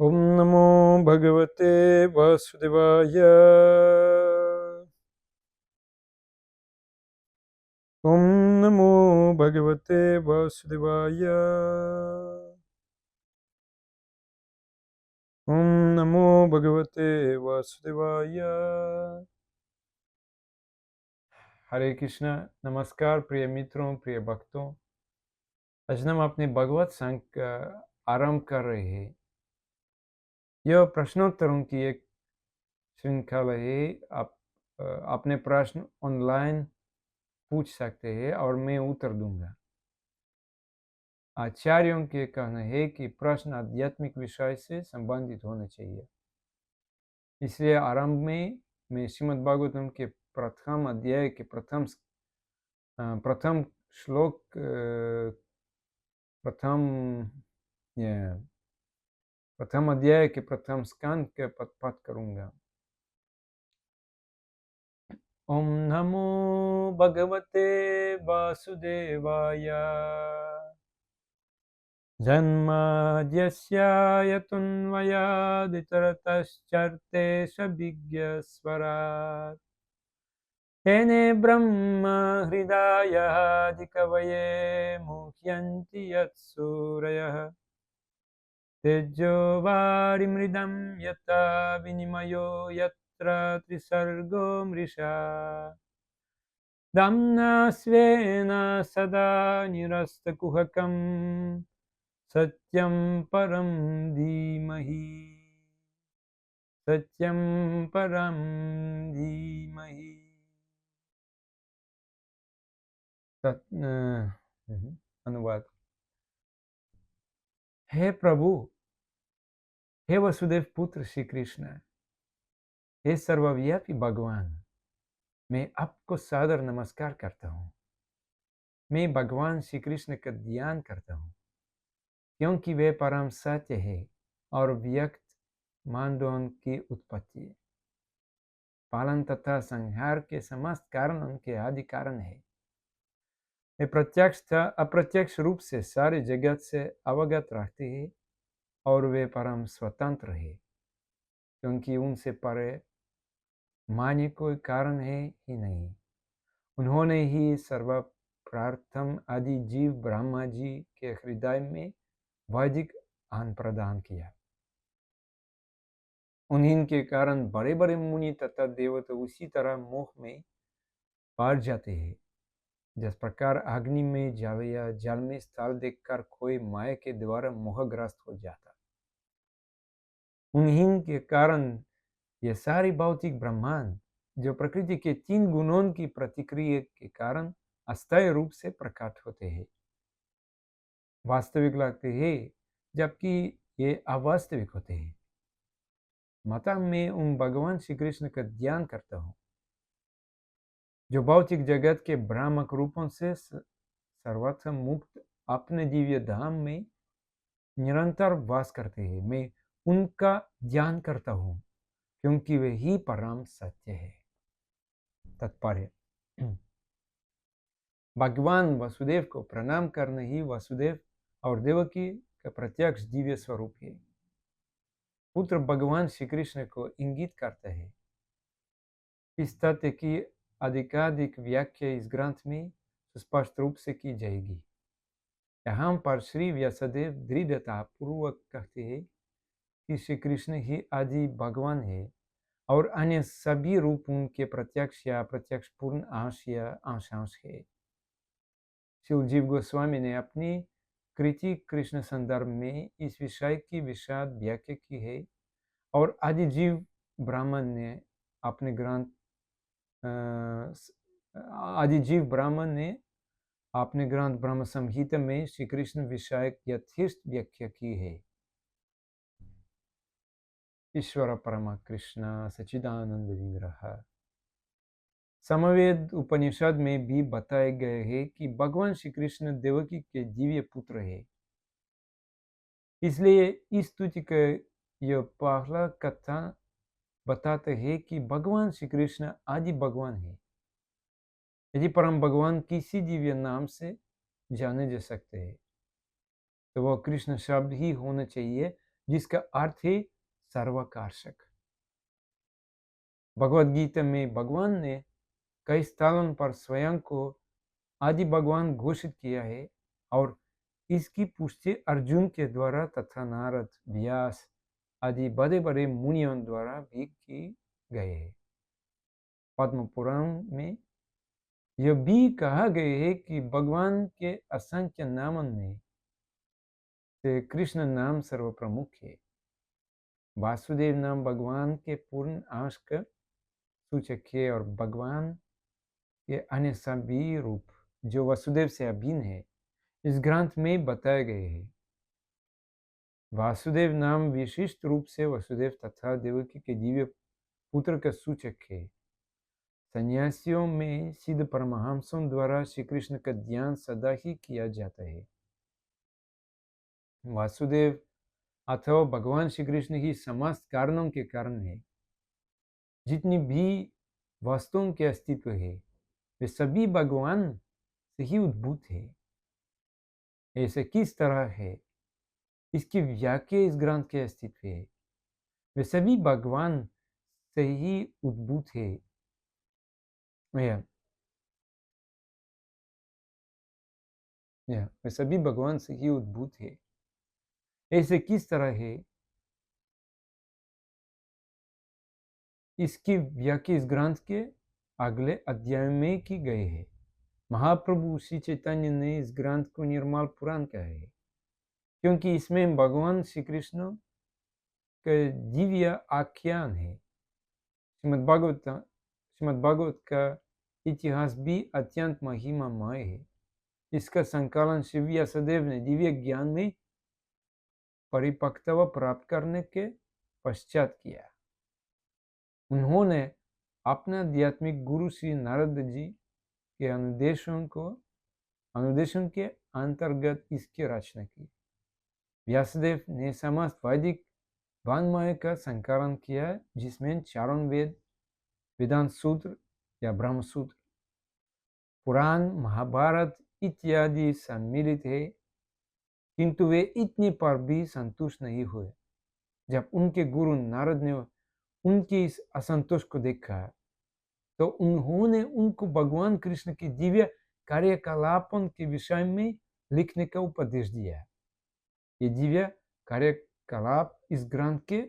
ओम नमो भगवते वासुदेवाय। ओम नमो भगवते वासुदेवाय। ओम नमो भगवते वासुदेवाय। हरे कृष्णा। नमस्कार प्रिय मित्रों, प्रिय भक्तों। आज हम अपने भगवत संग का आरंभ कर रहे हैं। यह प्रश्नोत्तरों की एक श्रृंखला है। आप अपने प्रश्न ऑनलाइन पूछ सकते हैं और मैं उत्तर दूंगा। आचार्यों के कहना है कि प्रश्न आध्यात्मिक विषय से संबंधित होने चाहिए। इसलिए आरंभ में मैं श्रीमद् भागवतम के प्रथम अध्याय के प्रथम श्लोक प्रथम अध्याय के प्रथम स्कंद के पाठ करूंगा। ओम नमो भगवते वासुदेवाय। जन्माद्यस्य यतोऽन्वयादितरतश्चर्तेष्वभिज्ञस्वराट् तेने ब्रह्म हृदयादिकवये मुह्यन्ति यत्सूरयः तेजो वारिमृदं यथा विनिमयो यत्र त्रिसर्गो मृषा दाम्ना स्वेन सदा निरस्तकुहकम् सत्यं परं धीमहि। सत्यं परं धीमहि। अनुवाद। हे प्रभु, हे वसुदेव पुत्र श्री कृष्ण, हे सर्वव्यापी भगवान, मैं आपको सादर नमस्कार करता हूँ। मैं भगवान श्री कृष्ण का ध्यान करता हूँ क्योंकि वे परम सत्य है और व्यक्त मानदंड की उत्पत्ति, पालन तथा संहार के समस्त कारण उनके आदि कारण है। वे प्रत्यक्ष तथा अप्रत्यक्ष रूप से सारे जगत से अवगत रहते हैं और वे परम स्वतंत्र है क्योंकि उनसे परे मान्य कोई कारण है ही नहीं। उन्होंने ही सर्वप्रथम आदि जीव ब्रह्मा जी के हृदय में वैदिक आन प्रदान किया। उन्हीं के कारण बड़े बड़े मुनि तथा देवता उसी तरह मोह में पड़ जाते हैं। जिस प्रकार अग्नि में जल या जल में स्थल देखकर कोई माया के द्वारा मोहग्रस्त हो जाता, उन्हीं के कारण ये सारी भौतिक ब्रह्मांड जो प्रकृति के तीन गुणों की प्रतिक्रिया के कारण अस्थायी रूप से प्रकट होते हैं, वास्तविक लगते हैं जबकि ये अवास्तविक होते हैं। माता मैं उन भगवान श्री कृष्ण का ध्यान करता हूँ जो भौतिक जगत के भ्रामक रूपों से सर्वथा मुक्त अपने दिव्य धाम में निरंतर वास करते हैं। मैं उनका ध्यान करता हूँ क्योंकि वे ही परम सत्य है। तात्पर्य। भगवान वसुदेव को प्रणाम करना ही वसुदेव और देवकी का प्रत्यक्ष दिव्य स्वरूप है। पुत्र भगवान श्री कृष्ण को इंगित करता है। इस तथ्य की अधिकाधिक व्याख्या इस ग्रंथ में स्पष्ट रूप से की जाएगी। यहाँ पर श्री व्यासदेव दृढ़ता पूर्वक कहते हैं कि श्री कृष्ण ही आदि भगवान है और अन्य सभी रूप उनके प्रत्यक्ष या अप्रत्यक्ष पूर्ण अंश या अंशांश है। शिवजीव गोस्वामी ने अपनी कृति कृष्ण संदर्भ में इस विषय की विशद व्याख्या की है और आदिजीव ब्राह्मण ने अपने ग्रंथ आदिजीव ब्राह्मण ने अपने ग्रंथ ब्रह्म संहिता में श्री कृष्ण विषयक यथेष्ट व्याख्या की है। ईश्वर परम कृष्ण सच्चिदानंद विग्रह। समवेद उपनिषद में भी बताए गए हैं कि भगवान श्री कृष्ण देवकी के दिव्य पुत्र है। इसलिए इस स्तुति का यह पहला कथा बताते हैं कि भगवान श्री कृष्ण आदि भगवान है। यदि परम भगवान किसी दिव्य नाम से जाने जा सकते हैं तो वह कृष्ण शब्द ही होना चाहिए जिसका अर्थ है सर्वकार्षक। भगवद गीता में भगवान ने कई स्थानों पर स्वयं को आदि भगवान घोषित किया है और इसकी पुष्टि अर्जुन के द्वारा तथा नारद, व्यास आदि बड़े बड़े मुनियों द्वारा भी की गई है। पद्म पुराण में यह भी कहा गया है कि भगवान के असंख्य नामों में से कृष्ण नाम सर्वप्रमुख है। वासुदेव नाम भगवान के पूर्ण अंश का सूचक है और भगवान के अन्य सभी रूप जो वसुदेव से अभिन्न है इस ग्रंथ में बताए गए हैं। वासुदेव नाम विशिष्ट रूप से वसुदेव तथा देवकी के दिव्य पुत्र का सूचक है। सन्यासियों में सिद्ध परमहंसों द्वारा श्री कृष्ण का ध्यान सदा ही किया जाता है। वासुदेव अथवा भगवान श्री कृष्ण ही समस्त कारणों के कारण है। जितनी भी वस्तुओं के अस्तित्व है वे सभी भगवान से ही उद्भूत है। ऐसे किस तरह है इसकी व्याख्या इस ग्रंथ के अस्तित्व है। वे सभी भगवान से ही उद्भूत है। वे सभी भगवान से ही उद्भूत है। ऐसे किस तरह है इसकी व्याख्या इस ग्रंथ के अगले अध्याय में की गई है। महाप्रभु श्री चैतन्य ने इस ग्रंथ को निर्मल पुराण कहा है क्योंकि इसमें भगवान श्री कृष्ण का दिव्य आख्यान है। श्रीमद्भागवत का इतिहास भी अत्यंत महिमामय है। इसका संकलन श्री व्यासदेव ने दिव्य ज्ञान में परिपक्वता प्राप्त करने के पश्चात किया। उन्होंने अपने आध्यात्मिक गुरु श्री नारद जी के अनुदेशों के अंतर्गत इसकी रचना की। व्यासदेव ने समस्त वैदिक वाङ्मय का संकलन किया जिसमें चारों वेद, वेदांत सूत्र या ब्रह्मसूत्र, पुराण, महाभारत इत्यादि सम्मिलित है। किंतु वे इतने पर भी संतुष्ट नहीं हुए। जब उनके गुरु नारद ने उनके इस असंतोष को देखा तो उन्होंने उनको भगवान कृष्ण की दिव्य कार्यकलापों के विषय में लिखने का उपदेश दिया। ये दिव्य कार्यकलाप इस ग्रंथ के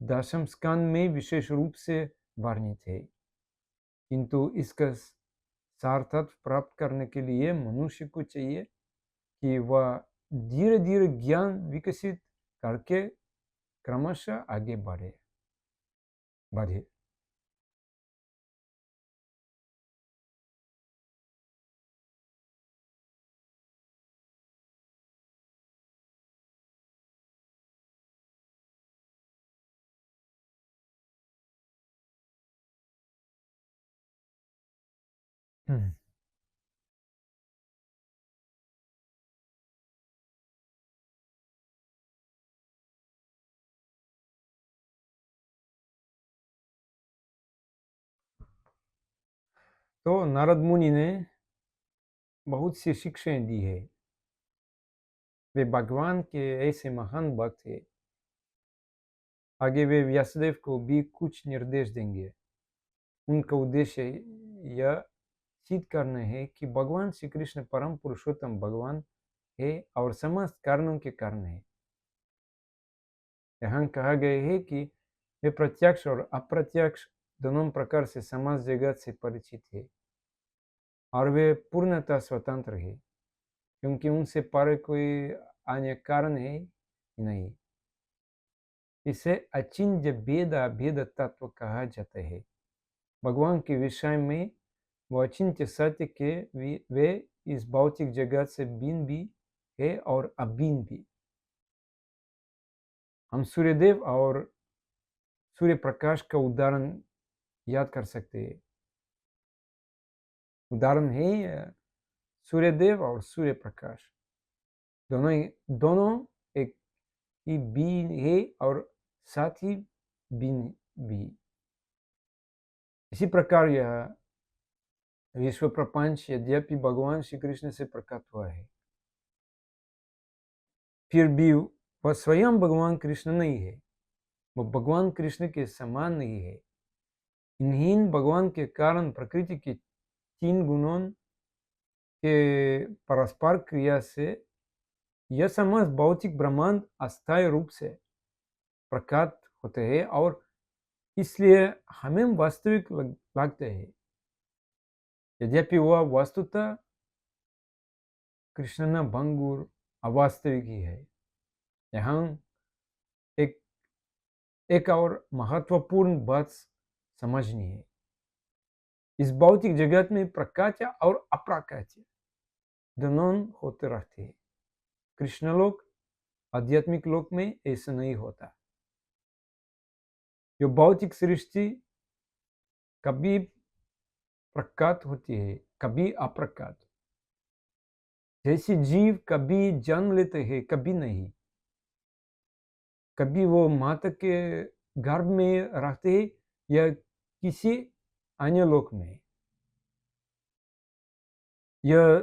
10वें स्कंद में विशेष रूप से वर्णित है। किंतु इसका सार्थक प्राप्त करने के लिए मनुष्य को चाहिए कि वह धीरे धीरे ज्ञान विकसित करके क्रमशः आगे बढ़े। तो नारद मुनि ने बहुत सी शिक्षाएं दी है। वे भगवान के ऐसे महान भक्त है। आगे वे व्यासदेव को भी कुछ निर्देश देंगे। उनका उद्देश्य यह सिद्ध करना है कि भगवान श्री कृष्ण परम पुरुषोत्तम भगवान है और समस्त कारणों के कारण है। यहाँ कहा गया है कि वे प्रत्यक्ष और अप्रत्यक्ष दोनों प्रकार से समस्त जगत से परिचित है और वे पूर्णतः स्वतंत्र है क्योंकि उनसे पर कोई अन्य कारण है ही नहीं। इसे अचिंत्य भेद अभेद तत्व कहा जाता है। भगवान के विषय में वो अचिंत्य सत्य के वे इस भौतिक जगत से भिन्न भी है और अभिन्न भी। हम सूर्यदेव और सूर्य प्रकाश का उदाहरण याद कर सकते हैं। उदाहरण है सूर्यदेव और सूर्य प्रकाश दोनों एक ही बीन है और साथ ही बीन भी। इसी प्रकार यह विश्व प्रपंच यद्यपि भगवान श्री कृष्ण से प्रकट हुआ है फिर भी वह स्वयं भगवान कृष्ण नहीं है, वह भगवान कृष्ण के समान नहीं है। इन्हीं भगवान के कारण प्रकृति के 3 गुणों के परस्पर क्रिया से यह समस्त भौतिक ब्रह्मांड अस्थायी रूप से प्रकट होते हैं और इसलिए हमें वास्तविक लगते हैं, यद्यपि वह वस्तुतः कृष्ण भंगुर अवास्तविक ही है। यहाँ एक एक और महत्वपूर्ण बात समझनी है। इस भौतिक जगत में प्रकाश और अप्रकाश दोनों होते रहते हैं। कृष्ण लोक, आध्यात्मिक लोक में ऐसा नहीं होता। जो भौतिक सृष्टि कभी प्रकट होती है, कभी अप्रकट। जैसे जीव कभी जन्म लेते हैं, कभी नहीं। कभी वो माता के गर्भ में रहते हैं या किसी अन्य लोक में। यह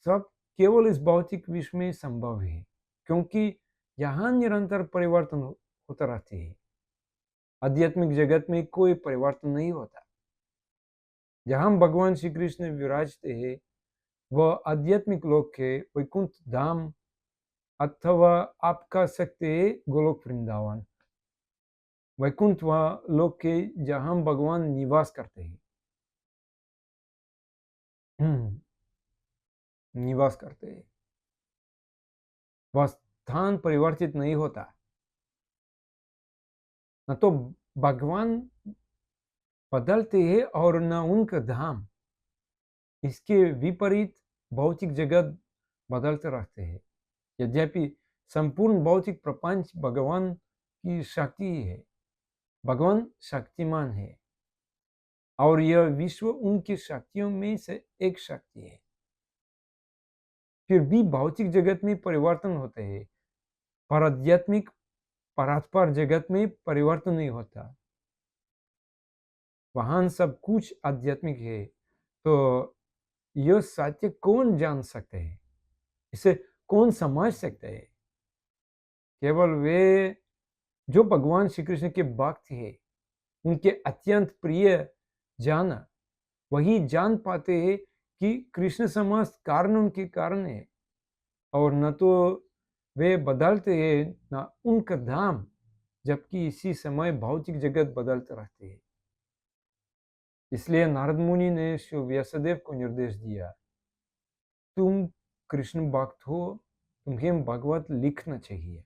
सब केवल इस भौतिक विश्व में संभव है, क्योंकि यहाँ निरंतर परिवर्तन होता रहते हैं। आध्यात्मिक जगत में कोई परिवर्तन नहीं होता। जहाँ भगवान श्री कृष्ण विराजते हैं वह आध्यात्मिक लोक है, वैकुंठ धाम, अथवा आप कह सकते हैं गोलोक वृंदावन। वैकुंठ वह लोक है जहाँ भगवान निवास करते हैं, निवास करते हैं। वह स्थान परिवर्तित नहीं होता। न तो भगवान बदलते हैं और न उनका धाम। इसके विपरीत भौतिक जगत बदलते रहते हैं। यद्यपि संपूर्ण भौतिक प्रपंच भगवान की शक्ति ही है। भगवान शक्तिमान है और यह विश्व उनकी शक्तियों में से एक शक्ति है। फिर भी भौतिक जगत में परिवर्तन होते हैं, पर आध्यात्मिक परस्पर जगत में परिवर्तन नहीं होता। वहां सब कुछ आध्यात्मिक है। तो यह सत्य कौन जान सकते हैं? इसे कौन समझ सकते हैं? केवल वे जो भगवान श्री कृष्ण के भक्त है, उनके अत्यंत प्रिय जन, वही जान पाते हैं कि कृष्ण समस्त कारण उनके कारण है और न तो वे बदलते हैं न उनका धाम, जबकि इसी समय भौतिक जगत बदलते रहते हैं। इसलिए नारद मुनि ने श्री व्यासदेव को निर्देश दिया, तुम कृष्ण भक्त हो, तुम्हें भागवत लिखना चाहिए,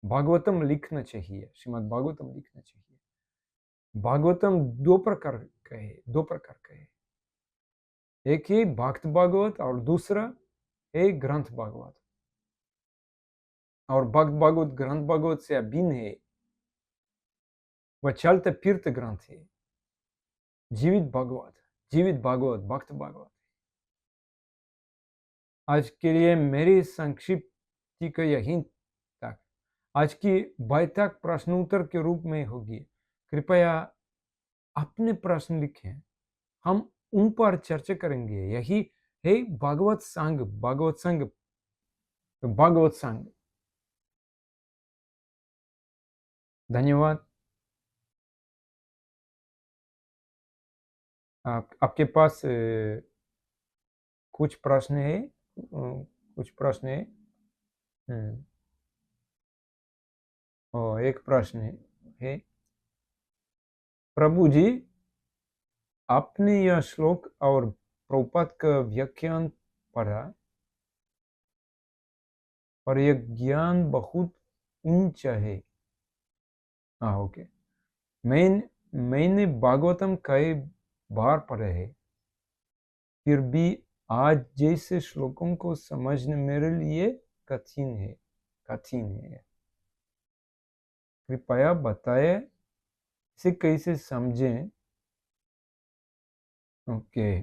भागवतम लिखना चाहिए, श्रीमद् भागवतम लिखना चाहिए। भागवतम दो प्रकार का है। एक है भक्त भागवत और दूसरा है ग्रंथ भागवत। और भक्त भागवत ग्रंथ भागवत से अभिन्न है। वह चलते फिरते ग्रंथ है, जीवित भागवत, भक्त भागवत। आज के लिए मेरी संक्षिप्ति का यही तक। आज की बैठक प्रश्नोत्तर के रूप में होगी। कृपया अपने प्रश्न लिखें, हम उन पर चर्चा करेंगे। यही है भागवत संघ। धन्यवाद। आपके पास कुछ प्रश्न है? एक प्रश्न है। प्रभु जी, आपने यह श्लोक और प्रभुपाद का व्याख्यान पढ़ा और यह ज्ञान बहुत ऊंचा है। ओके। मैंने भागवतम कई बार पढ़े है, फिर भी आज जैसे श्लोकों को समझना मेरे लिए कठिन है। कृपया बताएं इसे कैसे समझें। ओके,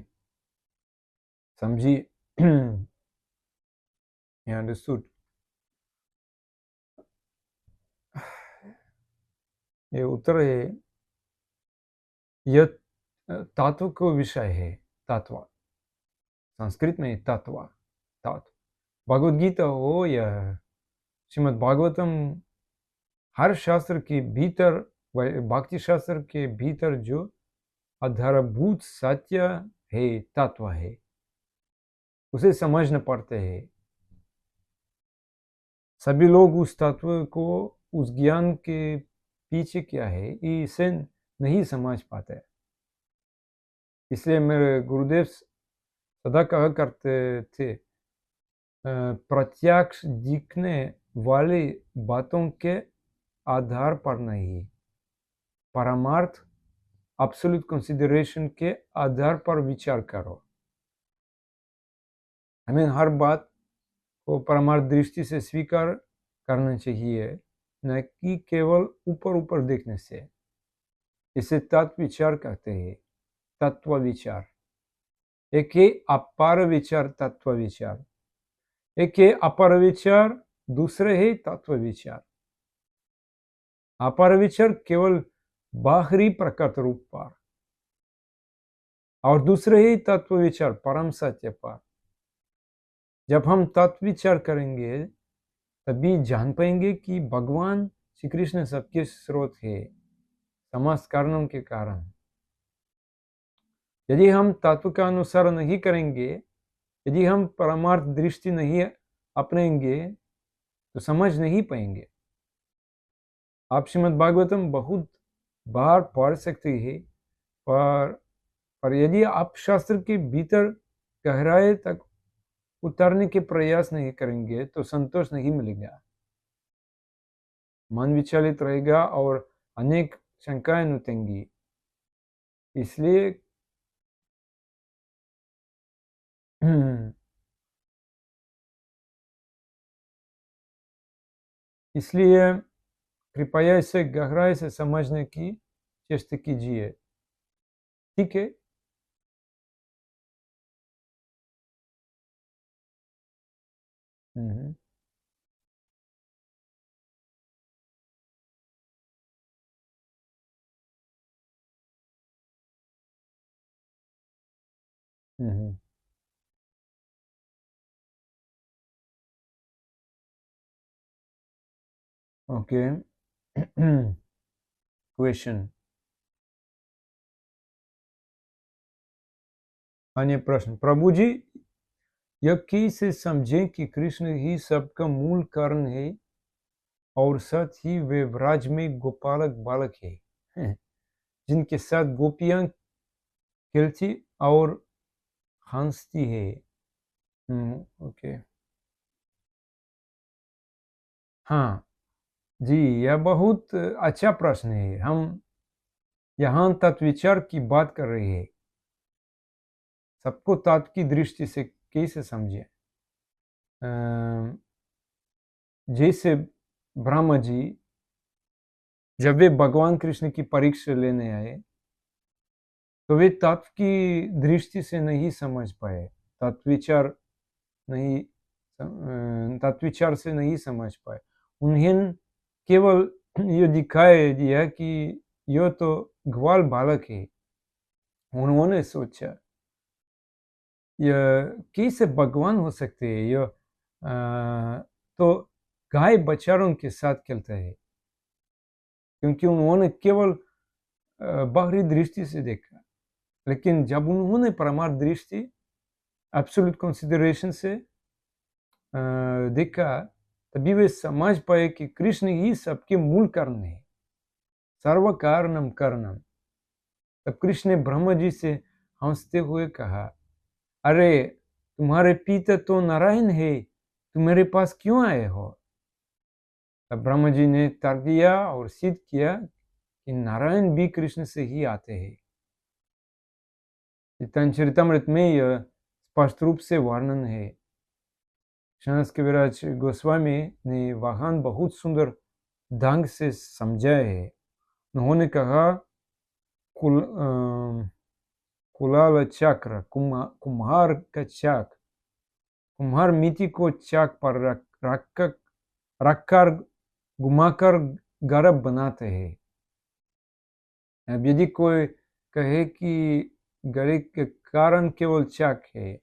समझिए। अंडरस्टूड। ये उत्तर है, यह तत्व को विषय है। तत्व संस्कृत में तत्व भगवद गीता हो या श्रीमद् भागवतम हर शास्त्र के भीतर, भक्ति शास्त्र के भीतर जो आधारभूत सत्य है, तत्व है, उसे समझना पड़ता है। सभी लोग उस तत्व को, उस ज्ञान के पीछे क्या है, इसे नहीं समझ पाते। इसलिए मेरे गुरुदेव सदा कहा करते थे, प्रत्यक्ष दिखने वाली बातों के आधार पर नहीं, परमार्थ एब्सोल्यूट कंसिडरेशन के आधार पर विचार करो। हमें हर बात को परमार्थ दृष्टि से स्वीकार करना चाहिए, न कि केवल ऊपर ऊपर देखने से। इसे तत्व विचार कहते हैं, तत्व विचार। एक है अपार विचार, तत्व विचार। एक है अपार विचार, दूसरे है तत्व विचार। अपार विचार केवल बाहरी प्रकट रूप पर, और दूसरे ही तत्व विचार परम सत्य पर। जब हम तत्व विचार करेंगे तभी जान पाएंगे कि भगवान श्री कृष्ण सबके स्रोत है, समस्त कारणों के कारण। यदि हम तत्व का अनुसार नहीं करेंगे, यदि हम परमार्थ दृष्टि नहीं अपनाएंगे, तो समझ नहीं पाएंगे। आप श्रीमद् भागवतम बहुत बार पढ़ सकते हैं, पर यदि आप शास्त्र के भीतर गहराई तक उतरने के प्रयास नहीं करेंगे तो संतोष नहीं मिलेगा। मन विचलित रहेगा और अनेक शंकाएं उठेंगी। इसलिए इसलिए कृपया इसे गहराई से समझने की चेष्टा कीजिए। ठीक है? हम्म, हम्म, ओके। क्वेश्चन, अन्य प्रश्न। प्रभु जी, यह कैसे समझें कि कृष्ण ही सबका मूल कारण है और साथ ही वे व्रज में गोपालक बालक है, जिनके साथ गोपियां खेलती और हंसती है। ओके। हाँ जी, यह बहुत अच्छा प्रश्न है। हम यहाँ तत्व विचार की बात कर रहे हैं। सबको तत्व की दृष्टि से कैसे समझे? जैसे ब्रह्मा जी जब वे भगवान कृष्ण की परीक्षा लेने आए, तो वे तत्व की दृष्टि से नहीं समझ पाए, तत्व विचार नहीं, तत्व विचार से नहीं समझ पाए। उन्हें केवल ये दिखाई दिया कि यह तो ग्वाल बालक है। उन्होंने सोचा यह कैसे भगवान हो सकते हैं, यह तो गाय बछड़ों के साथ खेलता है। क्योंकि उन्होंने केवल बाहरी दृष्टि से देखा, लेकिन जब उन्होंने परमार्थ दृष्टि, एब्सोल्यूट कंसिडरेशन से देखा, तभी वे समझ पाए कि कृष्ण ही सबके मूल कारण है, सर्व कारणम कारणम। तब कृष्ण ने ब्रह्मा जी से हंसते हुए कहा, अरे तुम्हारे पिता तो नारायण है, तुम मेरे पास क्यों आए हो? तब ब्रह्मा जी ने तर्क दिया और सिद्ध किया कि नारायण भी कृष्ण से ही आते हैं। चरितमृत में यह स्पष्ट रूप से वर्णन है। शनस कविराज गोस्वामी ने वाहन बहुत सुंदर ढंग से समझाए है। उन्होंने कहा, कुलाल चक्र, कुम्हार का चाक, कुम्हार मिट्टी को चाक पर रखकर घुमाकर गर्भ बनाते हैं। अब यदि कोई कहे कि गरीब के कारण केवल चाक है,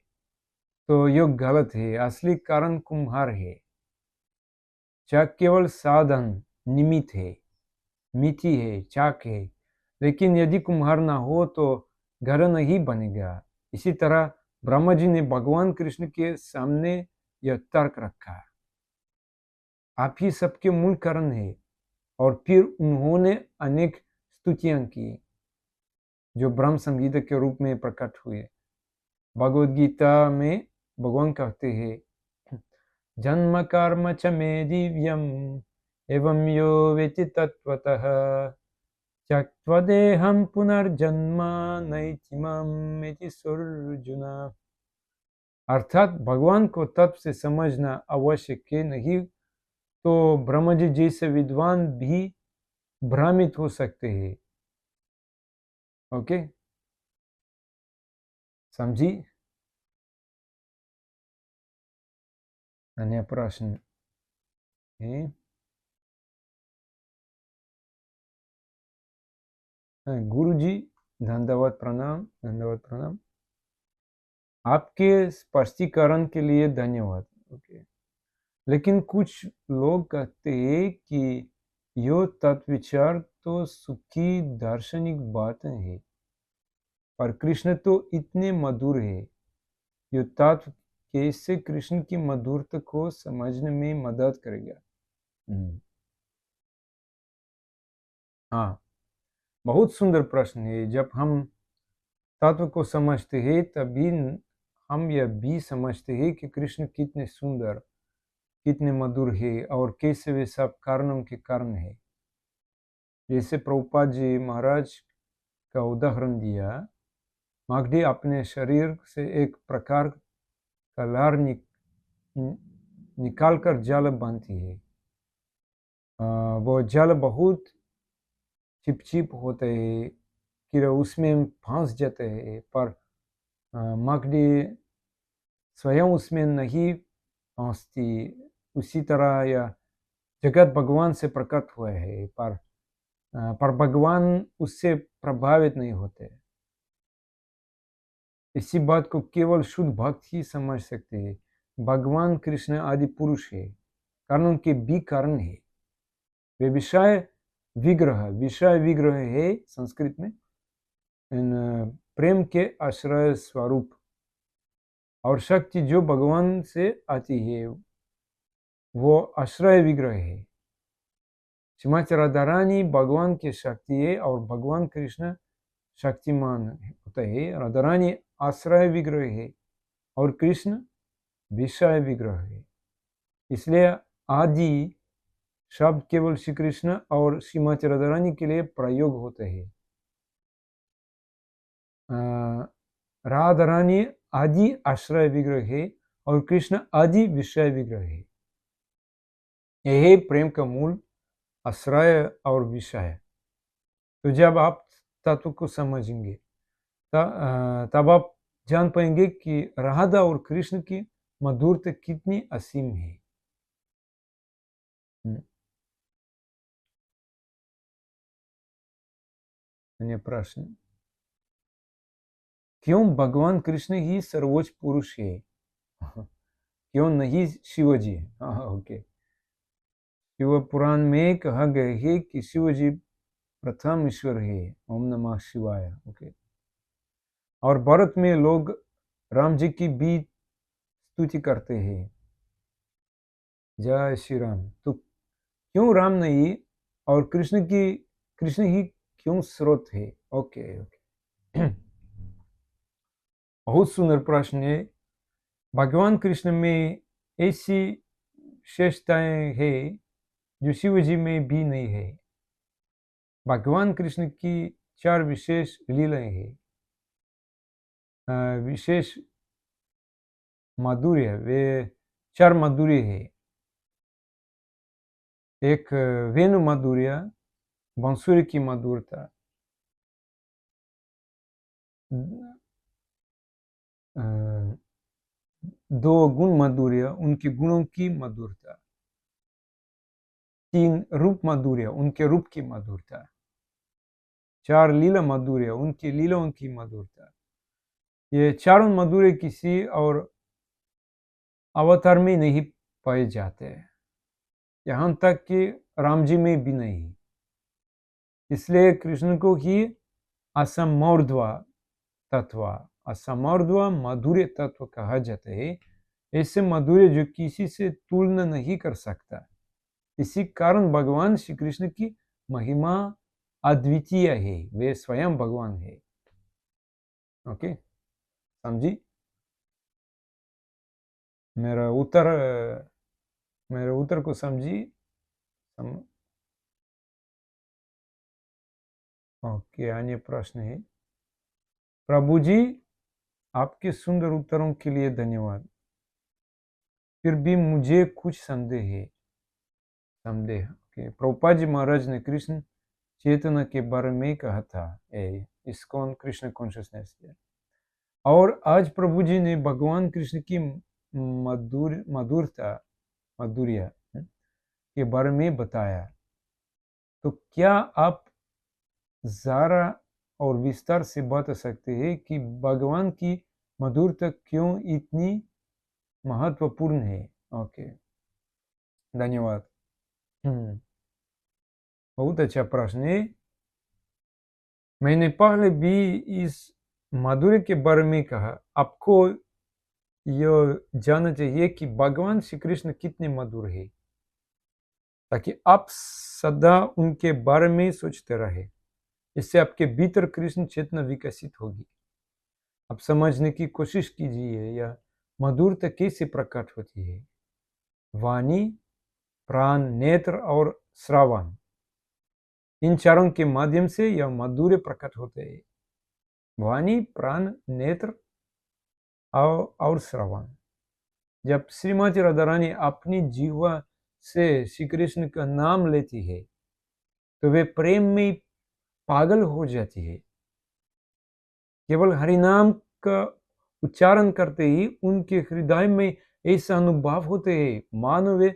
तो यह गलत है। असली कारण कुम्हार है। चाक केवल साधन निमित्त है, मिट्टी है, चाक है, लेकिन यदि कुम्हार ना हो तो घर नहीं बनेगा। इसी तरह ब्रह्मा जी ने भगवान कृष्ण के सामने यह तर्क रखा, आप ही सबके मूल कारण है। और फिर उन्होंने अनेक स्तुतियां की जो ब्रह्म संगीता के रूप में प्रकट हुए। भगवद गीता में भगवान कहते हैं, जन्म कर्म च मे दिव्यम एवं यो वेति तत्वतः त्यक्त्वा देहं पुनर्जन्म नैति माम इति अर्जुन। अर्थात भगवान को तत्व से समझना आवश्यक है, नहीं तो ब्रह्मा जी जैसे विद्वान भी भ्रमित हो सकते हैं। ओके, समझी? अन्य प्रश्न है? गुरु जी धन्यवाद, प्रणाम, धन्यवाद, प्रणाम। आपके स्पष्टीकरण के लिए धन्यवाद। ओके, लेकिन कुछ लोग कहते हैं कि यो तत्व विचार तो सुखी दार्शनिक बातें हैं, पर कृष्ण तो इतने मधुर है। यो तत्व कैसे कृष्ण की मधुरता को समझने में मदद करेगा? हाँ, बहुत सुंदर प्रश्न है। जब हम तत्व को समझते हैं तभी हम यह भी समझते हैं कि कृष्ण कितने सुंदर, कितने मधुर है और कैसे वे सब कारणों के कारण है। जैसे प्रभुपाद जी महाराज का उदाहरण दिया, मागधी अपने शरीर से एक प्रकार का लार निकाल कर जल बनती है। वो जल बहुत चिपचिप होते हैं, फिर उसमें फंस जाते हैं, पर मागधी स्वयं उसमें नहीं फंसती। उसी तरह यह जगत भगवान से प्रकट हुआ है, पर भगवान उससे प्रभावित नहीं होते। इसी बात को केवल शुद्ध भक्त ही समझ सकते हैं। भगवान कृष्ण आदि पुरुष है, कारणों के भी कारण है। वे विषय विग्रह है संस्कृत में, प्रेम के आश्रय स्वरूप। और शक्ति जो भगवान से आती है वो आश्रय विग्रह है। श्रीमती राधा रानी भगवान की शक्ति है और भगवान कृष्ण शक्तिमान होता है। राधा रानी आश्रय विग्रह है और कृष्ण विषय विग्रह है। इसलिए आदि शब्द केवल श्री कृष्ण और श्रीमती राधा रानी के लिए प्रयोग होते हैं। राधा रानी आदि आश्रय विग्रह है और कृष्ण आदि विषय विग्रह है। यही प्रेम का मूल आश्रय और विषय। तो जब आप तत्व को समझेंगे तब आप जान पाएंगे कि राधा और कृष्ण की मधुरता कितनी असीम है। अन्य प्रश्न, क्यों भगवान कृष्ण ही सर्वोच्च पुरुष है? क्यों नहीं शिव जी? हाँ, ओके। शिव पुराण में कहा गया है कि शिव जी प्रथम ईश्वर है। ओम नमः शिवाय। ओके। और भारत में लोग राम जी की भी स्तुति करते हैं। जय श्री राम। तो क्यों राम नहीं और कृष्ण ही क्यों स्रोत है? Okay, okay. बहुत सुंदर प्रश्न है। भगवान कृष्ण में ऐसी विशेषताएं हैं जो शिव जी में भी नहीं है। भगवान कृष्ण की 4 विशेष लीलाएं हैं। विशेष माधुर्य, वे 4 माधुर्य है। एक वेणु माधुर्य, बांसुरी की मधुरता, दो गुण माधुर्य, उनके गुणों की मधुरता, 3 रूप माधुर्य, उनके रूप की मधुरता, 4 लीला माधुर्य, उनकी लीलाओं की मधुरता। ये चारों माधुर्य किसी और अवतार में नहीं पाए जाते। यहाँ तक कि राम जी में भी नहीं। इसलिए कृष्ण को ही असमौर्ध्व तत्व, असमौर्ध्व माधुर्य तत्व कहा जाता है। ऐसे माधुर्य जो किसी से तुलना नहीं कर सकता। इसी कारण भगवान श्री कृष्ण की महिमा अद्वितीय है, वे स्वयं भगवान है। ओके, समझी? मेरा उत्तर को समझी? ओके, अन्य प्रश्न है। प्रभु जी, आपके सुंदर उत्तरों के लिए धन्यवाद। फिर भी मुझे कुछ संदेह कि प्रभुपाद जी महाराज ने कृष्ण चेतना के बारे में कहा था, इस्कॉन कृष्ण कॉन्शियसनेस, और आज प्रभु जी ने भगवान कृष्ण की माधुर्य के बारे में बताया। तो क्या आप जरा और विस्तार से बता सकते हैं कि भगवान की मधुरता क्यों इतनी महत्वपूर्ण है? ओके, धन्यवाद। बहुत अच्छा प्रश्न है। मैंने पहले भी इस माधुर्य के बारे में कहा। आपको यह जानना चाहिए कि भगवान श्री कृष्ण कितने मधुर है, ताकि आप सदा उनके बारे में सोचते रहे। इससे आपके भीतर कृष्ण चेतना विकसित होगी। आप समझने की कोशिश कीजिए यह मधुरता कैसे प्रकट होती है। वाणी, प्राण, नेत्र और श्रवण, इन चारों के माध्यम से यह माधुर्य प्रकट होते हैं। वाणी, प्राण, नेत्र और श्रवण। जब श्रीमती राधा रानी अपनी जीवा से श्री कृष्ण का नाम लेती है तो वे प्रेम में पागल हो जाती है। केवल हरिनाम का उच्चारण करते ही उनके हृदय में ऐसा अनुभव होते हैं मानो वे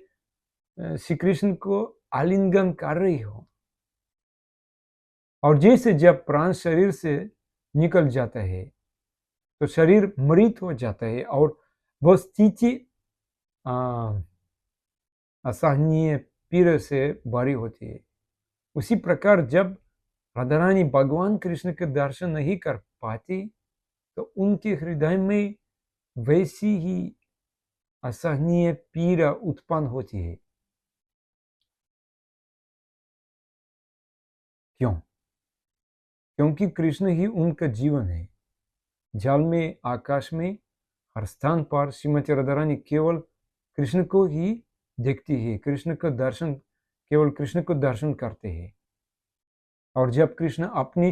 श्री कृष्ण को आलिंगन कर रही हो। और जैसे जब प्राण शरीर से निकल जाता है तो शरीर मृत हो जाता है और वह स्थिति असहनीय पीड़ा से भरी होती है। उसी प्रकार जब राधा रानी भगवान कृष्ण के दर्शन नहीं कर पाती तो उनके हृदय में वैसी ही असहनीय पीड़ा उत्पन्न होती है। क्यों? क्योंकि कृष्ण ही उनका जीवन है। जल में, आकाश में, हर स्थान पर श्रीमती राधा रानी केवल कृष्ण को ही देखती है, केवल कृष्ण को दर्शन करते हैं। और जब कृष्ण अपनी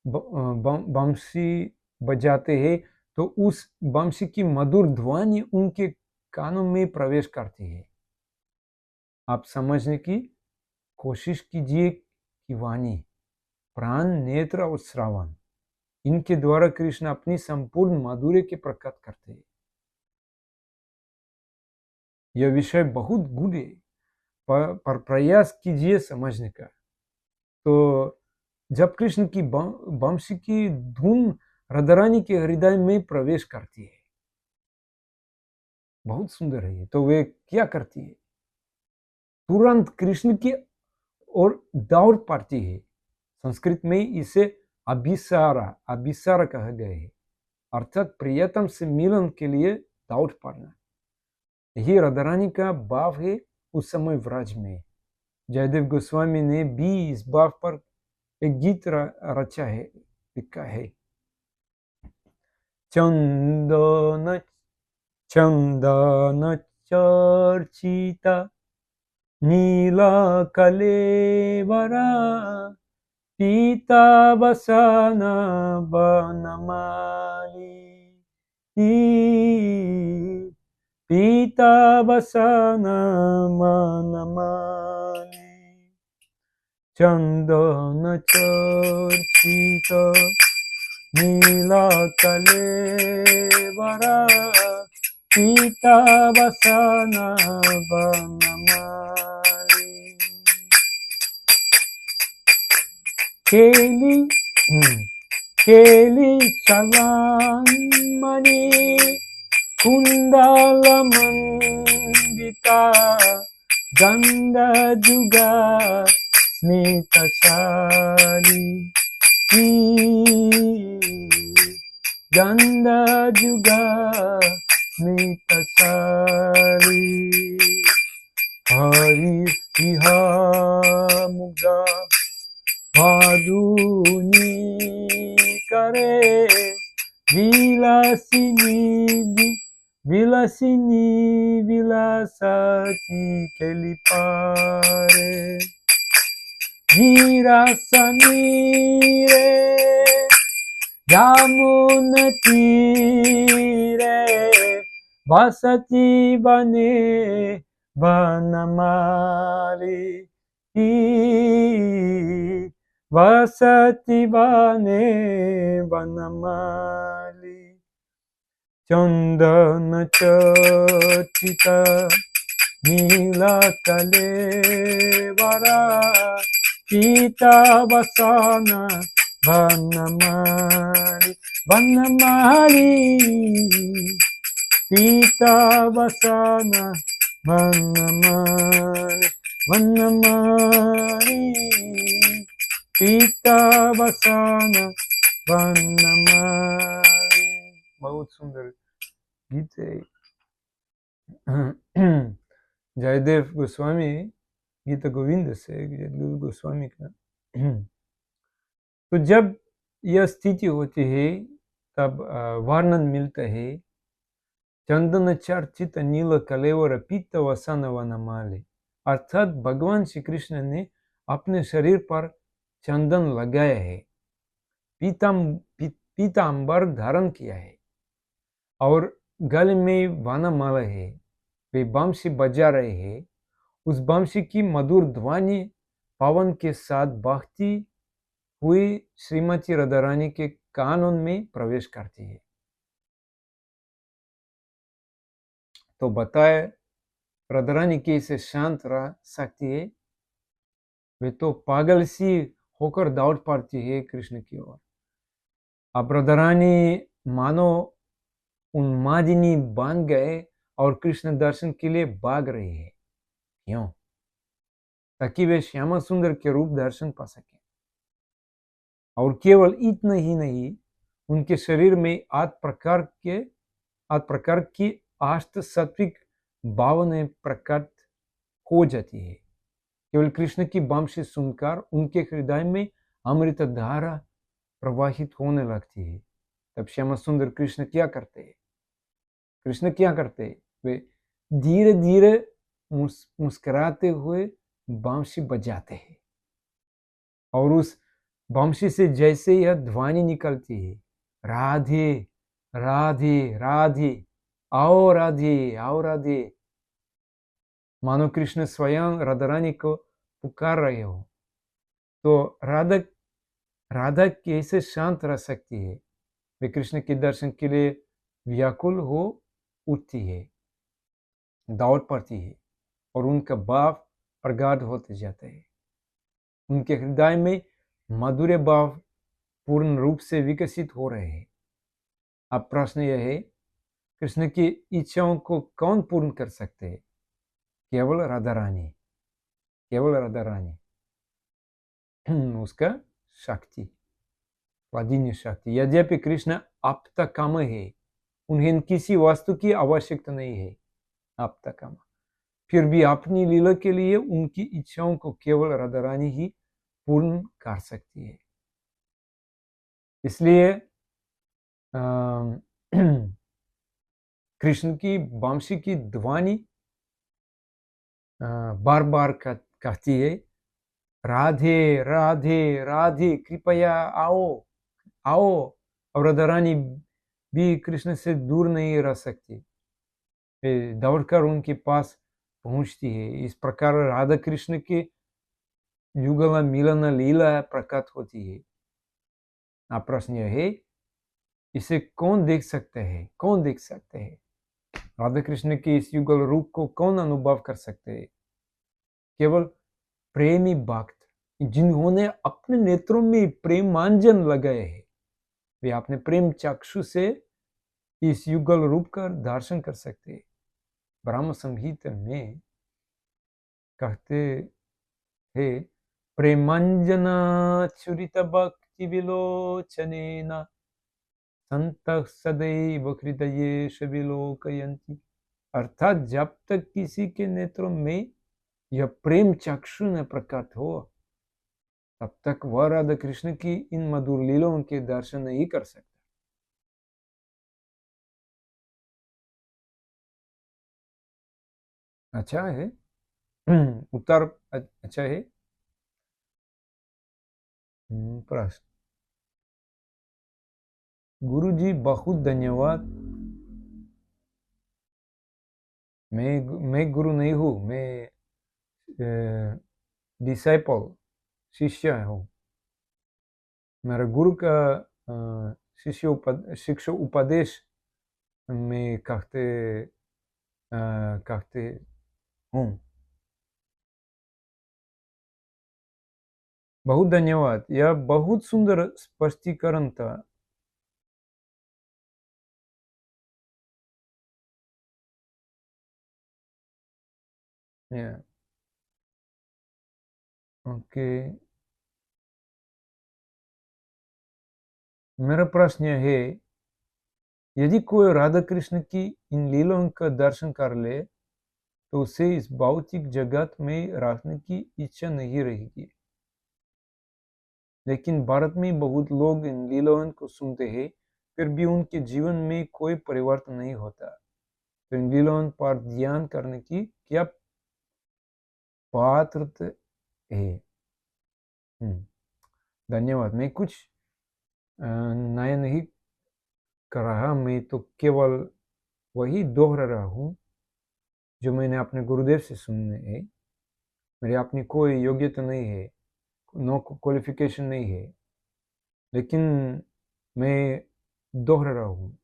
बंसी बजाते हैं तो उस बंसी की मधुर ध्वनि उनके कानों में प्रवेश करती है। आप समझने की कोशिश कीजिए कि वाणी, प्राण, नेत्र और श्रवण, इनके द्वारा कृष्ण अपनी संपूर्ण माधुर्य के प्रकट करते हैं। यह विषय बहुत गूढ़ है, पर प्रयास कीजिए समझने का। तो जब कृष्ण की बंसी की धुन राधा रानी के हृदय में प्रवेश करती है, बहुत सुंदर है, तो वे क्या करती है? तुरंत कृष्ण की ओर दौड़ पड़ती है। संस्कृत में इसे अभिसारा कहा गया है, अर्थात प्रियतम से मिलन के लिए दौड़ पड़ना। यही राधा रानी का भाव है उस समय व्रज में। जयदेव गोस्वामी ने भी इस भाव पर एक गीत रचा है, लिखा है। चंदन चर्चिता नीला कलेवरा पीतावसन बनमाली पीतावसन बनमाली चंदन चर्चित नीला कलेवरा पीतावसन बनमाली केली चलामणि कुंडल मंडिता गन्धजुगा स्मितशाली गन्धजुगा स्मितशाली हरि इहा मुगा भादुनी करे विलासिनी विलासती केलिपारे नीरासनी रे यमुना तीरे बसती बने बनमाली वसति बने बनमाली चंदन चर्चित नीला कलेवरा पीता वसना बनमाली बनमाली पीता वसना बनमाली बनमाली पीता वसना बनमाली। बहुत सुंदर गीत है। जयदेव गोस्वामी गीत गोविंद से जयदेव गोस्वामी का। तो जब यह स्थिति होती है तब वर्णन मिलता है चंदन चर्चित नील कलेवर पीत वसन वनमाली, अर्थात भगवान श्री कृष्ण ने अपने शरीर पर चंदन लगाया है, पीतांबर धारण किया है और गले में वनमाला है। वे बंशी बजा रहे हैं। उस बंशी की मधुर ध्वनि पवन के साथ बहती हुई श्रीमती राधा रानी के कानों में प्रवेश करती है। तो बताए राधा रानी कैसे शांत रह सकती है। वे तो पागल सी होकर दौड़ पड़ती है कृष्ण की ओर। अब राधा रानी मानो उन्मादिनी बन गए और कृष्ण दर्शन के लिए भाग रही है। क्यों? ताकि वे श्यामा सुंदर के रूप दर्शन पा सके। और केवल इतना ही नहीं, उनके शरीर में आठ प्रकार की अष्ट सात्विक भावनाएं प्रकट हो जाती है। केवल कृष्ण की बंशी सुनकर उनके हृदय में अमृत धारा प्रवाहित होने लगती है। तब श्यामा सुंदर कृष्ण क्या करते हैं? वे धीरे धीरे मुस्कुराते हुए बंशी बजाते हैं और उस बंशी से जैसे यह ध्वनि निकलती है, राधे राधे राधे, आओ राधे आओ राधे, मानो कृष्ण स्वयं राधा रानी को पुकार रहे हो। तो राधा कैसे शांत रह सकती है? वे कृष्ण के दर्शन के लिए व्याकुल हो उठती है, दौड़ पड़ती है और उनका भाव प्रगाढ़ होते जाता है। उनके हृदय में मधुर भाव पूर्ण रूप से विकसित हो रहे हैं। अब प्रश्न यह है, कृष्ण की इच्छाओं को कौन पूर्ण कर सकते हैं? केवल राधा रानी, केवल राधा रानी। उसका शक्ति, स्वाधीन शक्ति। यद्यपि कृष्ण आप्तकाम है, उन्हें किसी वस्तु की आवश्यकता नहीं है, आप्तकाम, फिर भी अपनी लीला के लिए उनकी इच्छाओं को केवल राधा रानी ही पूर्ण कर सकती है। इसलिए कृष्ण की बंशी की ध्वनि बार बार कहती है, राधे राधे राधे, कृपया आओ आओ। और राधा रानी भी कृष्ण से दूर नहीं रह सकती, दौड़कर उनके पास पहुंचती है। इस प्रकार राधा कृष्ण के युगल मिलन लीला प्रकट होती है। अब प्रश्न यह है, इसे कौन देख सकते हैं? कौन देख सकते हैं? राधा कृष्ण के इस युगल रूप को कौन अनुभव कर सकते हैं? केवल प्रेमी भक्त, जिन्होंने अपने नेत्रों में प्रेमांजन लगाए हैं, वे अपने प्रेम चक्षु से इस युगल रूप का दर्शन कर सकते हैं। ब्रह्म संहिता में कहते हैं, प्रेमांजना चुरित भक्ति विलोचनेन संतः सदैव हृदयेश विलोकयन्ति। अर्थात जब तक किसी के नेत्रों में यह प्रेम चक्षु न प्रकट हो, तब तक वह राधा कृष्ण की इन मधुर लीलाओं के दर्शन नहीं कर सकता। अच्छा है। उत्तर अच्छा है। प्रश्न, गुरु जी बहुत धन्यवाद। मैं गुरु नहीं हूँ, मैं डिसाइपल शिष्य हूँ। मेरा गुरु का शिष्य उपदेश में कहते हूँ। बहुत धन्यवाद, यह बहुत सुंदर स्पष्टीकरण था। ओके, मेरा प्रश्न है, यदि कोई राधा कृष्ण की इन लीलाओं का दर्शन कर ले तो उसे इस भौतिक जगत में रहने की इच्छा नहीं रहेगी। लेकिन भारत में बहुत लोग इन लीलाओं को सुनते हैं, फिर भी उनके जीवन में कोई परिवर्तन नहीं होता। तो इन लीलाओं पर ध्यान करने की क्या पात्रता है? धन्यवाद। मैं कुछ नया नहीं कर रहा, मैं तो केवल वही दोहरा रहा हूँ जो मैंने अपने गुरुदेव से सुने है। मेरी अपनी कोई योग्यता नहीं है, नो क्वालिफिकेशन नहीं है, लेकिन मैं दोहरा रहा हूँ।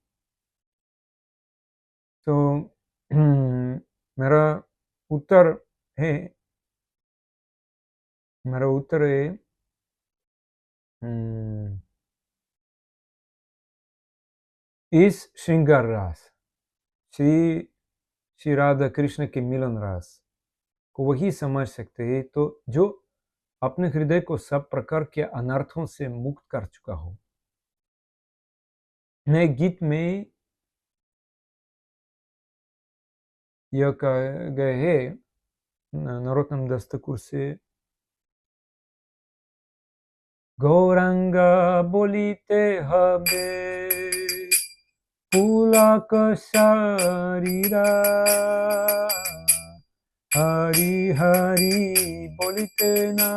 तो मेरा उत्तर है मेरा उत्तर है इस श्रृंगार रास, श्री श्री राधा कृष्ण के मिलन रास को वही समझ सकते हैं तो जो अपने हृदय को सब प्रकार के अनर्थों से मुक्त कर चुका हो। नए गीत में यह कहा गया है नरोत्तम दास ठाकुर से, गौरांग बोलिते हबे पुलक शरीरा, हरि हरि बोलिते ना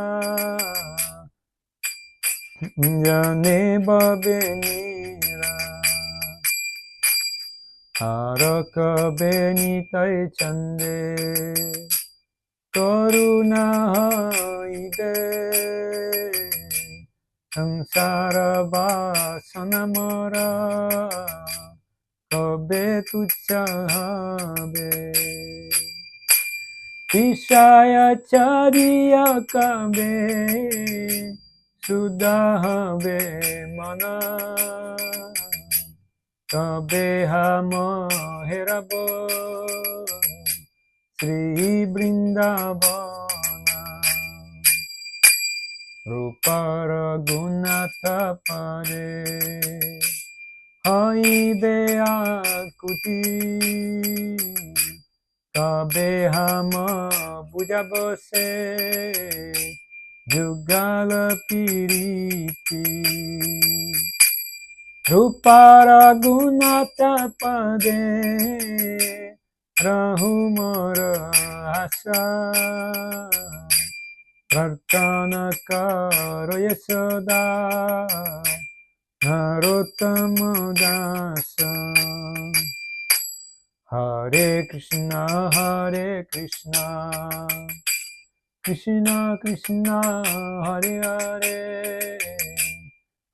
जाने बबे नीरा, हारक बेनितै चंदे करुणा हइदे, संसार वासना मरा कबे तुच्छ हबे, ईशाय चरिया कबे सुधा हबे मना, कबे हम हेरब श्री वृंदावना, रूपर गुणथ परे हइबे आकुति, कबे हम बुझब से जुगल पीड़िति, रूपर गुणथ पदे रहु मोर आशा, प्रार्थना करो यशोदा नरोत्तम दास। हरे कृष्णा कृष्णा कृष्णा हरे हरे,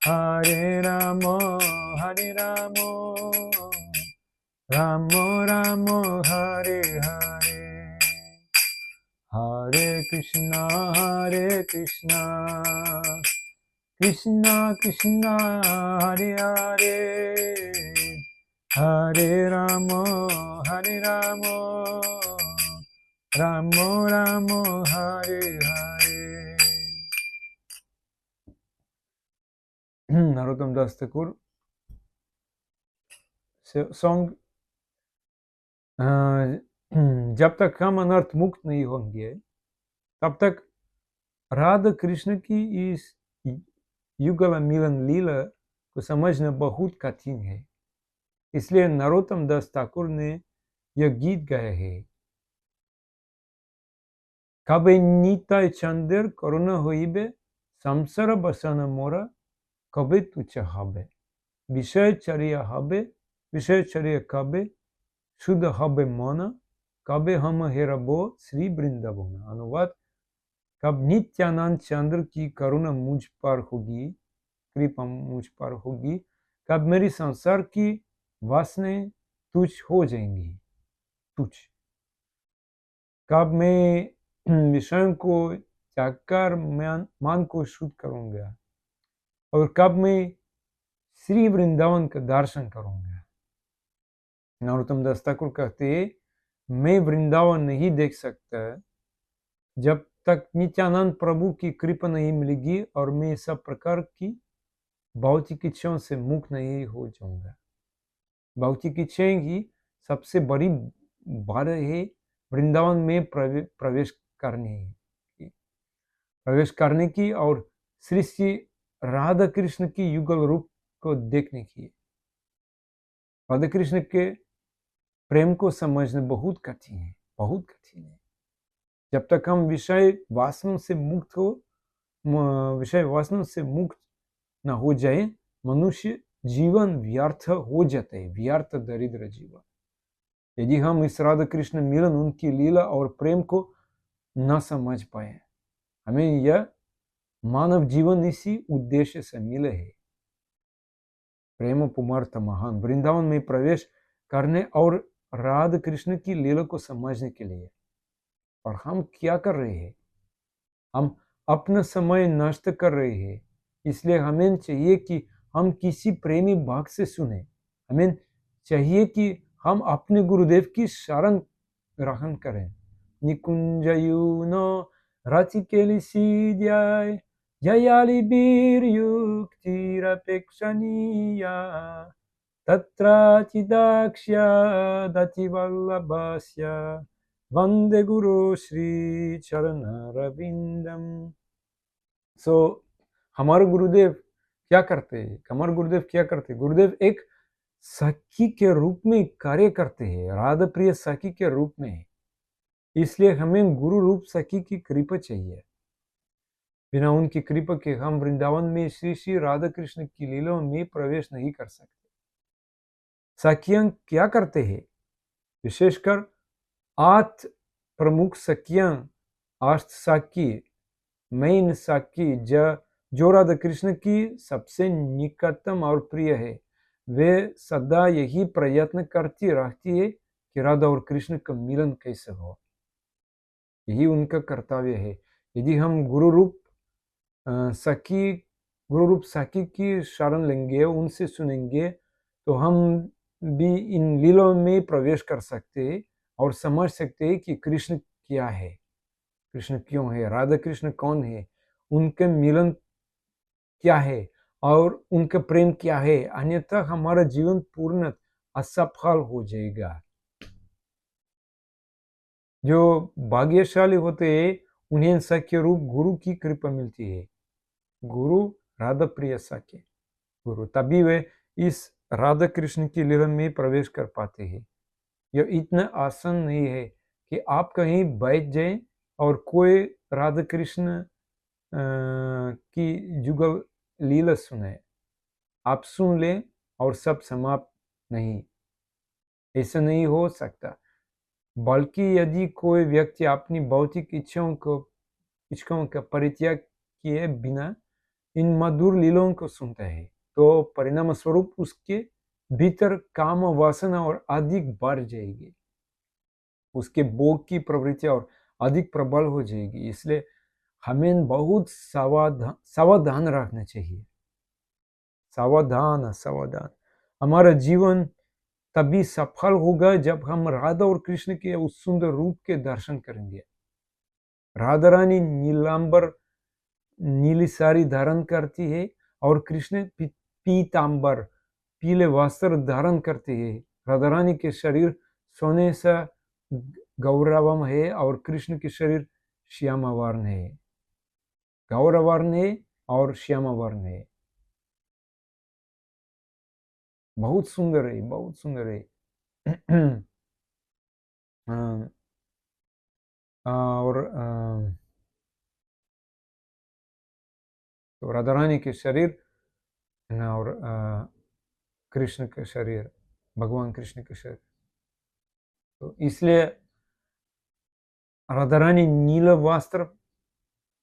हरे राम राम राम हरे हरे, हरे कृष्णा कृष्णा कृष्णा हरे हरे, हरे राम राम राम हरे हरे। नरोत्तम दास ठाकुर सॉन्ग। जब तक हम अनर्थ मुक्त नहीं होंगे तब तक राधा कृष्ण की इस युगल मिलन लीला को समझना बहुत कठिन है। इसलिए नरोत्तम दास ठाकुर ने यह गीत गाया है। कबे नीताय चंद्र करुणा होइबे संसार बसन मोरा कबे तुच्छ हबे विषय चर्या हबे विषय चर्या कबे शुद्ध हबे मन कबे हम हेरबो श्री वृंदावन। अनुवाद, कब नित्यानंद चंद्र की करुणा मुझ पर होगी, कृपा मुझ पर होगी, कब मेरी संसार की वासनाएं तुच्छ हो जाएंगी, तुच्छ, कब मैं विषयों को त्याग कर मन को शुद्ध करूंगा और कब मैं श्री वृंदावन का दर्शन करूंगा। नरोत्तम दास ठाकुर कहते, मैं वृंदावन नहीं देख सकता जब तक नित्यानंद प्रभु की कृपा नहीं मिलेगी और मैं सब प्रकार की भौतिक इच्छाओं से मुक्त नहीं हो जाऊंगा। भौतिक इच्छाएं ही सबसे बड़ी बाधा है वृंदावन में प्रवेश करने की और श्री श्री राधा कृष्ण की युगल रूप को देखने की। राधा कृष्ण के प्रेम को समझना बहुत कठिन है, बहुत कठिन है। जब तक हम विषय वासना से मुक्त न हो जाए, मनुष्य जीवन व्यर्थ हो जाता है, व्यर्थ दरिद्र जीवन। यदि हम इस राधा कृष्ण मिलन, उनकी लीला और प्रेम को न समझ पाए, हमें यह मानव जीवन इसी उद्देश्य से मिले है, प्रेम पुमर्थ महान, वृंदावन में प्रवेश करने और राधा कृष्ण की लीला को समझने के लिए। और हम क्या कर रहे हैं? हम अपना समय नष्ट कर रहे हैं। इसलिए हमें चाहिए कि हम किसी प्रेमी भक्त से सुने। हमें चाहिए कि हम अपने गुरुदेव की शरण ग्रहण करें। निकुंजयुनो रचिकेलिसीद्याय जयाली वीर युक्तिरपेक्षणीया तत्राचिदाक्ष्य दतिवल्लभस्य वंदे गुरु श्री चरणरविंदम। हमारे गुरुदेव क्या करते हैं? गुरुदेव एक सखी के रूप में कार्य करते हैं, राधा प्रिय सखी के रूप में। इसलिए हमें गुरु रूप सखी की कृपा चाहिए। बिना उनकी कृपा के हम वृंदावन में श्री श्री राधा कृष्ण की लीलाओं में प्रवेश नहीं कर सकते। सखियां क्या करते हैं? विशेषकर 8 प्रमुख सखियां, 8 साकी, मेन साकी जो राधा कृष्ण की सबसे निकटतम और प्रिय है, वे सदा यही प्रयत्न करती रहती है कि राधा और कृष्ण का मिलन कैसे हो। यही उनका कर्तव्य है। यदि हम गुरु रूप सखी की शरण लेंगे, उनसे सुनेंगे, तो हम भी इन लीलाओं में प्रवेश कर सकते हैं और समझ सकते हैं कि कृष्ण क्या है, कृष्ण क्यों है, राधा कृष्ण कौन है, उनके मिलन क्या है और उनका प्रेम क्या है। अन्यथा हमारा जीवन पूर्ण असफल हो जाएगा। जो भाग्यशाली होते हैं उन्हें सख्य रूप गुरु की कृपा मिलती है। गुरु राधा प्रिय सखे गुरु, तभी वे इस राधा कृष्ण की लीला में प्रवेश कर पाते हैं। यह इतना आसान नहीं है कि आप कहीं बैठ जाएं और कोई राधा कृष्ण की जुगल लीला सुने, आप सुन लें और सब समाप्त नहीं, ऐसा नहीं हो सकता। बल्कि यदि कोई व्यक्ति अपनी भौतिक इच्छाओं का परित्याग किए बिना इन मधुर लीलाओं को सुनता है, तो परिणाम स्वरूप उसके भीतर काम वासना और अधिक बढ़ जाएगी, उसके भोग की प्रवृत्ति और अधिक प्रबल हो जाएगी। इसलिए हमें बहुत सावधान रखना चाहिए। सावधान। हमारा जीवन तभी सफल होगा जब हम राधा और कृष्ण के उस सुंदर रूप के दर्शन करेंगे। राधा रानी नीलांबर नीली साड़ी धारण करती है और कृष्ण पीतांबर पीले वस्त्र धारण करते हैं। राधा रानी के शरीर सोने सा गौरवम है और कृष्ण के शरीर श्यामावर्ण है, गौरवर्ण है और श्यामावर्ण है। बहुत सुंदर है, बहुत सुंदर है। और तो राधा रानी के शरीर और कृष्ण के शरीर, भगवान कृष्ण के शरीर, तो इसलिए राधा रानी नीला वस्त्र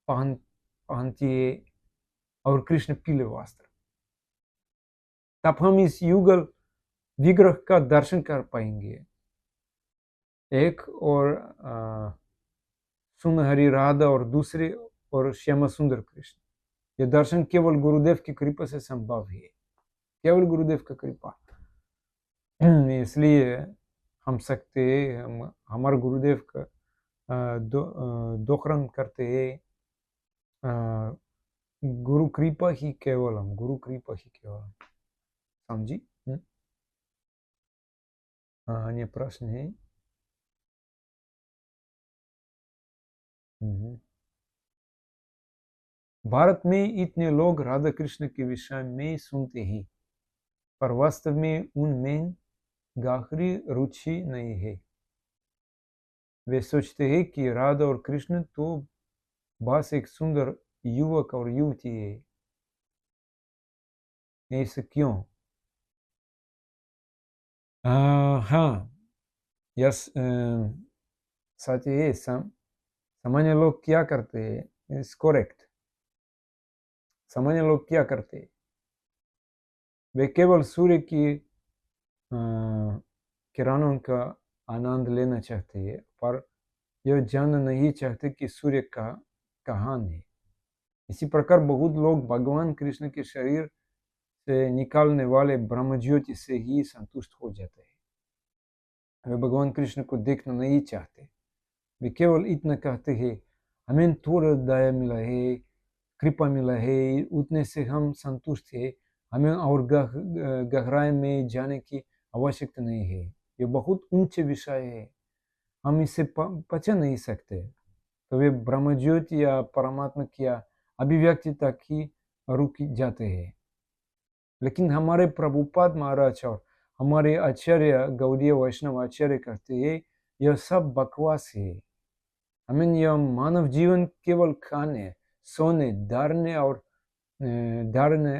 पहनती है और कृष्ण पीले वस्त्र। तब हम इस युगल विग्रह का दर्शन कर पाएंगे। एक और सुनहरी राधा और दूसरे और श्यामा सुंदर कृष्ण। ये दर्शन केवल गुरुदेव की कृपा से संभव है, केवल गुरुदेव की कृपा। इसलिए हम सकते हैं, हमारे गुरुदेव का दोहरण करते हैं, गुरु कृपा ही केवलम, गुरु कृपा ही केवलम। समझी? अन्य प्रश्न है? भारत में इतने लोग राधा कृष्ण के विषय में सुनते हैं, पर वास्तव में उनमें गहरी रुचि नहीं है। वे सोचते हैं कि राधा और कृष्ण तो बस एक सुंदर युवक और युवती है। ऐसा क्यों? हाँ, यस, सच है। सामान्य लोग क्या करते हैं? Is correct. सामान्य लोग क्या करते हैं? वे केवल सूर्य की किरणों का आनंद लेना चाहते हैं, पर यह जानना नहीं चाहते कि सूर्य का कहाँ है। इसी प्रकार बहुत लोग भगवान कृष्ण के शरीर से निकालने वाले ब्रह्मज्योति से ही संतुष्ट हो जाते हैं। वे भगवान कृष्ण को देखना नहीं चाहते। वे केवल इतना कहते हैं, हमें थोड़ा दया मिला है, कृपा मिला है, उतने से हम संतुष्ट हैं। हमें और गहराई में जाने की आवश्यकता नहीं है। ये बहुत ऊंचे विषय है, हम इसे पचा नहीं सकते। तो वे ब्रह्मज्योति या परमात्मा की अभिव्यक्ति तक ही रुक जाते हैं। लेकिन हमारे प्रभुपाद महाराज और हमारे आचार्य गौड़ीय वैष्णव आचार्य कहते हैं, यह सब बकवास है। हमें यह मानव जीवन केवल खाने, सोने, धारने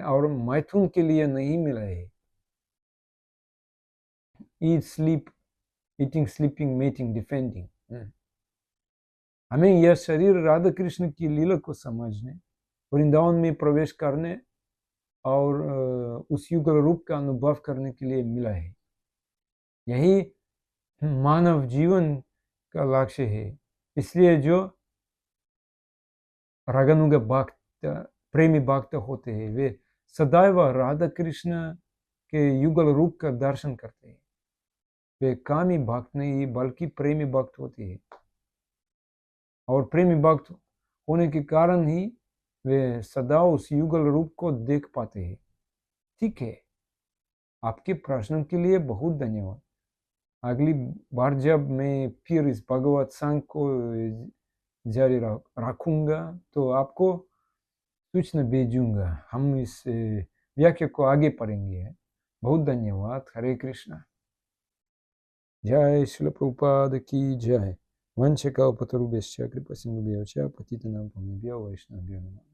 और मैथुन के लिए नहीं मिला है। Eat, sleep, eating, sleeping, mating, defending. हमें यह शरीर राधा कृष्ण की लीला को समझने, वृंदावन में प्रवेश करने और उस युगल रूप का अनुभव करने के लिए मिला है। यही मानव जीवन का लक्ष्य है। इसलिए जो रागानुग भक्त, प्रेमी भक्त होते हैं, वे सदैव राधा कृष्ण के युगल रूप का दर्शन करते हैं। वे कामी भक्त नहीं बल्कि प्रेमी भक्त होते हैं, और प्रेमी भक्त होने के कारण ही वे सदा उस युगल रूप को देख पाते हैं। ठीक है, आपके प्रश्नों के लिए बहुत धन्यवाद। अगली बार जब मैं फिर इस भगवत संग को जारी रखूंगा तो आपको सूचना भेजूंगा। हम इस व्याख्या को आगे पढ़ेंगे। बहुत धन्यवाद। हरे कृष्णा। जय श्रील प्रभुपाद की जय। वंश कल्पतरुभ्यश्च कृपा सिन्धुभ्यो च पतितानां पावनेभ्यो वैष्णवेभ्यो नमः।